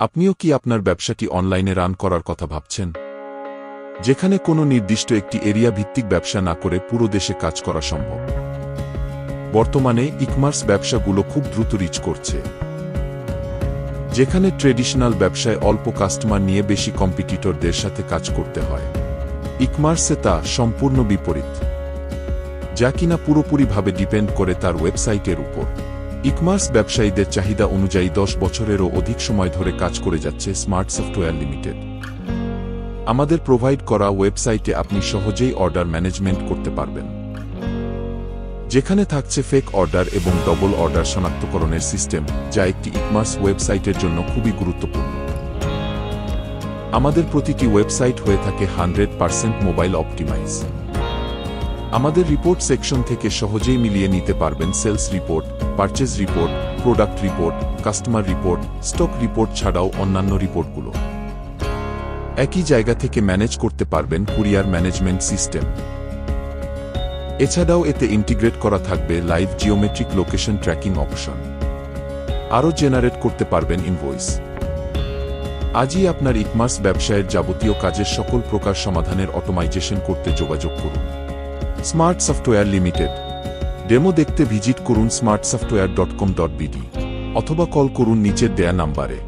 আপনিও কি আপনার ব্যবসাটি অনলাইনে রান করার কথা ভাবছেন, যেখানে কোনো নির্দিষ্ট একটি এরিয়া ভিত্তিক ব্যবসা না করে পুরো দেশে কাজ করা সম্ভব? বর্তমানে ই-কমার্স ব্যবসাগুলো খুব দ্রুত রিচ করছে, যেখানে ট্রেডিশনাল ব্যবসায় অল্প কাস্টমার নিয়ে বেশি কম্পিটিটরদের সাথে কাজ করতে হয়। ই-কমার্সে তা সম্পূর্ণ বিপরীত, যা কিনা পুরোপুরিভাবে ডিপেন্ড করে তার ওয়েবসাইটের উপর। ই-কমার্স ব্যবসায়ীদের চাহিদা অনুযায়ী 10 বছরেরও অধিক সময় ধরে কাজ করে যাচ্ছে স্মার্ট সফটওয়্যার লিমিটেড। আমাদের প্রোভাইড করা ওয়েবসাইটে আপনি সহজেই অর্ডার ম্যানেজমেন্ট করতে পারবেন, যেখানে থাকছে ফেক অর্ডার এবং ডবল অর্ডার শনাক্তকরণের সিস্টেম, যা একটি ই-কমার্স ওয়েবসাইটের জন্য খুবই গুরুত্বপূর্ণ। আমাদের প্রতিটি ওয়েবসাইট হয়ে থাকে 100% মোবাইল অপটিমাইজ। আমাদের রিপোর্ট সেকশন থেকে সহজেই মিলিয়ে নিতে পারবেন sales report, purchase report, product report, customer report, stock report ছাড়াও অন্যান্য রিপোর্টগুলো একই জায়গা থেকে ম্যানেজ করতে পারবেন কুরিয়ার ম্যানেজমেন্ট সিস্টেম। এছাড়াও এতে ইন্টিগ্রেট করা থাকবে live geometric location tracking option. আরও জেনারেট করতে পারবেন ইনভয়েস। আজই আপনার ই-কমার্স ব্যবসায়ের যাবতীয় কাজের সকল প্রকার সমাধানের অটোমাইজেশন করতে যোগাযোগ করুন স্মার্ট সফটওয়্যার লিমিটেড। ডেমো দেখতে ভিজিট করুন smartsoftware.com.bd অথবা কল করুন নিচের দেয়া নাম্বারে।